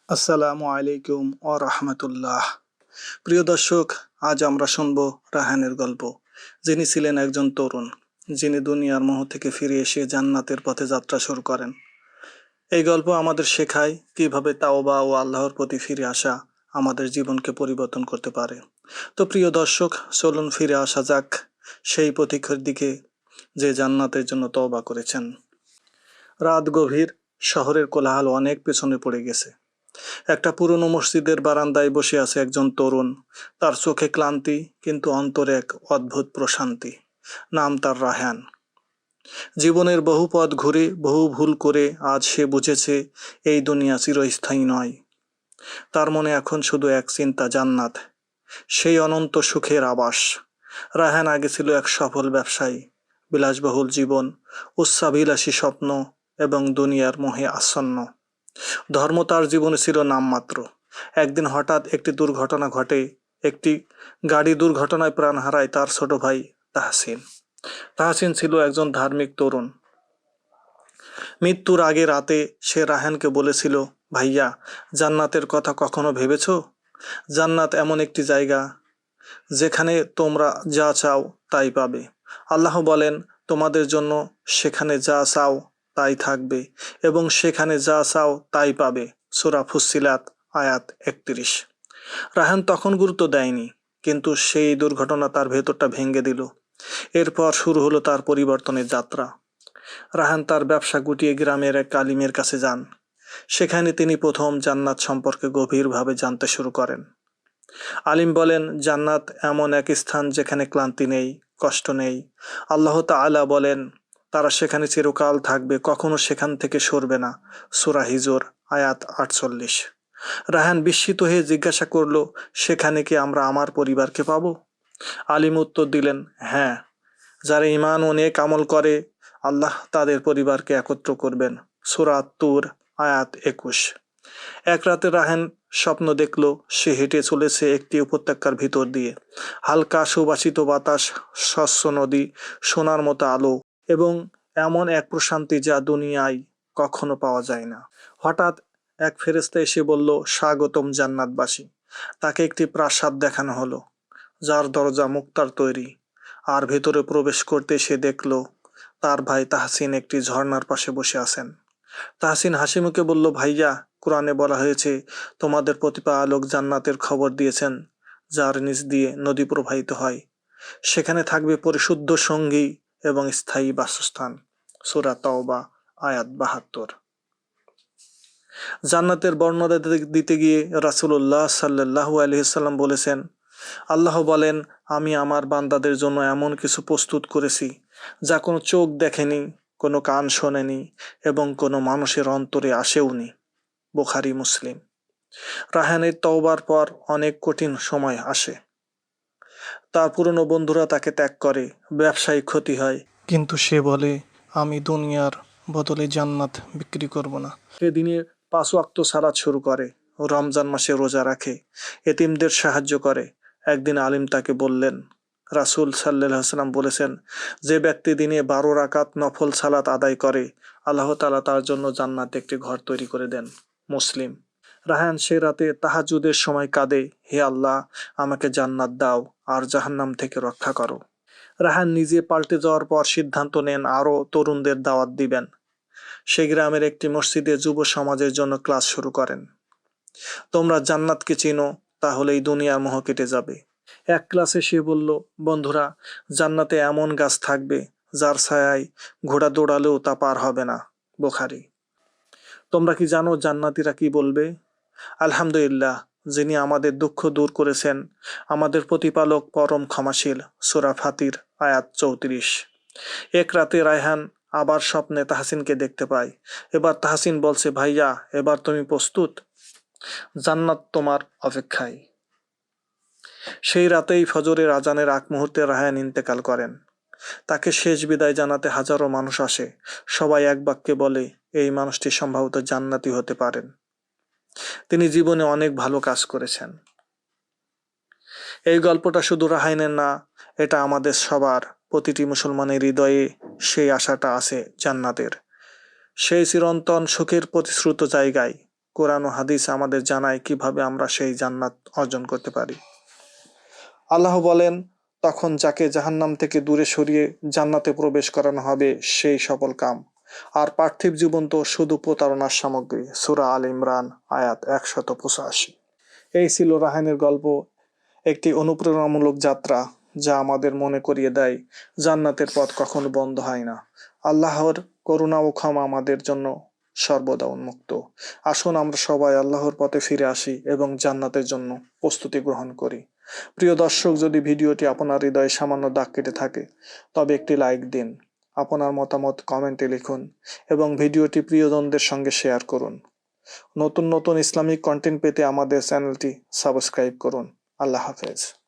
আসসালামু আলাইকুম ও রাহমাতুল্লাহ। প্রিয় দর্শক, আজ আমরা শুনব রাহানের গল্প। যিনি ছিলেন একজন তরুণ, যিনি দুনিয়ার মোহ থেকে ফিরে এসে জান্নাতের পথে যাত্রা শুরু করেন। এই গল্প আমাদের শেখায় কিভাবে তাওবা ও আল্লাহর প্রতি ফিরে আসা আমাদের জীবনকে পরিবর্তন করতে পারে। তো প্রিয় দর্শক, চলুন ফিরে আসা যাক সেই পথিকের দিকে যে জান্নাতের জন্য তওবা করেছেন। রাত গভীর, শহরের কোলাহল অনেক পেছনে পড়ে গেছে। একটা পুরনো মসজিদের বারান্দায় বসে আছে একজন তরুণ। তার চোখে ক্লান্তি, কিন্তু অন্তরে এক অদ্ভুত প্রশান্তি। নাম তার রায়হান। জীবনের বহু পথ ঘুরে, বহু ভুল করে আজ সে বুঝেছে এই দুনিয়া চিরস্থায়ী নয়। তার মনে এখন শুধু এক চিন্তা, জান্নাত, সেই অনন্ত সুখের আবাস। রায়হান আগে ছিল এক সফল ব্যবসায়ী, বিলাসবহুল জীবন, উচ্চাভিলাষী স্বপ্ন এবং দুনিয়ার মোহে আচ্ছন্ন। ধর্ম তার জীবনে ছিল নামমাত্র। একদিন হঠাৎ একটি দুর্ঘটনা ঘটে। একটি গাড়ি দুর্ঘটনায় প্রাণ হারায় তার ছোট ভাই তাহসিন। তাহসিন ছিল একজন ধার্মিক তরুণ। মৃত্যুর আগে রাতে সে রায়হানকে বলেছিল, ভাইয়া, জান্নাতের কথা কখনো ভেবেছ? জান্নাত এমন একটি জায়গা যেখানে তোমরা যা চাও তাই পাবে। আল্লাহ বলেন, তোমাদের জন্য সেখানে যা চাও তাই থাকবে এবং সেখানে যা চাও তাই পাবে। সূরা ফুসসিলাত আয়াত ৩১। রায়হান তখন গুরুত্ব দেয়নি, কিন্তু সেই দুর্ঘটনা তার ভেতরটা ভেঙে দিল। এরপর শুরু হলো তার পরিবর্তনের যাত্রা। রায়হান তার ব্যবসা গুটিয়ে গ্রামের এক আলিমের কাছে যান। সেখানে তিনি প্রথম জান্নাত সম্পর্কে গভীরভাবে জানতে শুরু করেন। আলিম বলেন, জান্নাত এমন এক স্থান যেখানে ক্লান্তি নেই, কষ্ট নেই। আল্লাহ তাআলা বলেন, তারা সেখানে চিরকাল থাকবে, কখনো সেখান থেকে সরবে না। সূরা হিজর আয়াত ৪৮। রায়হান বিস্মিত হয়ে জিজ্ঞাসা করল, সেখানে কি আমরা আমার পরিবারকে পাবো? আলিম উত্তর দিলেন, হ্যাঁ, যারা ঈমান ও নেক আমল করে আল্লাহ তাদের পরিবারকে একত্র করবেন। সূরা তুর আয়াত ২১। এক রাতে রায়হান স্বপ্ন দেখল, সে হেঁটে চলেছে একটি উপত্যকার ভিতর দিয়ে। হালকা সুবাসিত বাতাস, স্বচ্ছ নদী, সোনার মতো আলো এবং এমন এক প্রশান্তি যা দুনিয়ায় কখনো পাওয়া যায় না। হঠাৎ এক ফেরেশতা এসে বলল, স্বাগতম জান্নাতবাসী। তাকে একটি প্রাসাদ দেখানো হলো, যার দরজা মুক্তার তৈরি। আর ভেতরে প্রবেশ করতে সে দেখল তার ভাই তাহসিন একটি ঝর্ণার পাশে বসে আছেন। তাহসিন হাসি মুখে বলল, ভাইয়া, কোরআনে বলা হয়েছে তোমাদের প্রতিপালক জান্নাতের খবর দিয়েছেন, যার নিচ দিয়ে নদী প্রবাহিত হয়। সেখানে থাকবে পরিশুদ্ধ সঙ্গী এবং স্থায়ী বাসস্থান। সূরা তাওবা আয়াত ৭২। জান্নাতের বর্ণনা দিতে গিয়ে রাসূলুল্লাহ সাল্লাল্লাহু আলাইহি ওয়াসাল্লাম বলেছেন, আল্লাহ বলেন, আমি আমার বান্দাদের জন্য এমন কিছু প্রস্তুত করেছি যা কোনো চোখ দেখেনি, কোনো কান শোনেনি এবং কোনো মানুষের অন্তরে আসেওনি। বুখারী মুসলিম। রায়হানের তওবার পর অনেক কঠিন সময় আসে। তার পুরনো বন্ধুরা তাকে ত্যাগ করে, ব্যবসায়িক ক্ষতি হয়, কিন্তু সে বলে, আমি দুনিয়ার বদলে জান্নাত বিক্রি করব না। সে দিনে ৫ ওয়াক্ত সালাত শুরু করে, রমজান মাসে রোজা রাখে, এতিমদের সাহায্য করে। একদিন আলিম তাকে বললেন, রাসূল সাল্লাল্লাহু আলাইহি ওয়াসাল্লাম বলেছেন, যে ব্যক্তি দিনে ১২ রাকাত নফল সালাত আদায় করে আল্লাহ তাআলা তার জন্য জান্নাতে একটি ঘর তৈরি করে দেন। মুসলিম। রায়হান সে রাতে তাহাজ্জুদের সময় কাঁদে, হে আল্লাহ, আমাকে জান্নাত দাও আর জাহান্নাম থেকে রক্ষা করো। রায়হান নিজে পাল্টে যাওয়ার পর সিদ্ধান্ত নেন আরও তরুণদের দাওয়াত দিবেন। সে গ্রামের একটি মসজিদে যুব সমাজের জন্য ক্লাস শুরু করেন। তোমরা জান্নাতকে চিনো, তাহলেই দুনিয়ার মোহ কেটে যাবে। এক ক্লাসে সে বলল, বন্ধুরা, জান্নাতে এমন গাছ থাকবে যার ছায়ায় ঘোড়া দৌড়ালেও তা পার হবে না। বুখারী। তোমরা কি জানো জান্নাতীরা কি বলবে? আলহামদুলিল্লাহ, যিনি আমাদের দুঃখ দূর করেছেন, আমাদের প্রতিপালক পরম ক্ষমাশীল। সূরা ফাতির আয়াত ৩৪। এক রাতে রায়হান আবার স্বপ্নে তাহসিনকে দেখতে পায়। এবার তাহসিন বলছে, ভাইয়া, এবার তুমি প্রস্তুত? জান্নাত তোমার অপেক্ষায়। সেই রাতেই ফজরের আজানের আগ মুহূর্তে রায়হান ইন্তেকাল করেন। তাকে শেষ বিদায় জানাতে হাজারো মানুষ আসে। সবাই এক বাক্যে বলে, এই মানুষটি সম্ভবত জান্নাতি হতে পারেন। তিনি জীবনে অনেক ভালো কাজ করেছেন। এই গল্পটা শুধু রায়হানের না, এটা আমাদের সবার, প্রতিটি মুসলমানের হৃদয়ে সেই আশাটা আছে জান্নাতের, সেই চিরন্তন সুখের প্রতিশ্রুত জায়গায়। কোরআন ও হাদিস আমাদের জানায় কিভাবে আমরা সেই জান্নাত অর্জন করতে পারি। আল্লাহ বলেন, তখন যাকে জাহান্নাম থেকে দূরে সরিয়ে জান্নাতে প্রবেশ করানো হবে সেই সফল কাম। আর পার্থিব জীবন তো শুধু প্রতারণার সামগ্রী। সূরা আল ইমরান আয়াত 185। এই ছিল রাহানের গল্প, একটি অনুপ্রেরণামূলক যাত্রা যা আমাদের মনে করিয়ে দেয় জান্নাতের পথ কখনো বন্ধ হয় না। আল্লাহর করুণা ও ক্ষমা আমাদের জন্য সর্বদা উন্মুক্ত। আসুন আমরা সবাই আল্লাহর পথে ফিরে আসি এবং জান্নাতের জন্য প্রস্তুতি গ্রহণ করি। প্রিয় দর্শক, যদি ভিডিওটি আপনার হৃদয়ে সামান্য দাগ কেটে থাকে তবে একটি লাইক দিন, আপনার মতামত কমেন্টে লিখুন এবং ভিডিওটি প্রিয়জনদের সঙ্গে শেয়ার করুন। নতুন নতুন ইসলামিক কন্টেন্ট পেতে আমাদের চ্যানেলটি সাবস্ক্রাইব করুন। আল্লাহ হাফেজ।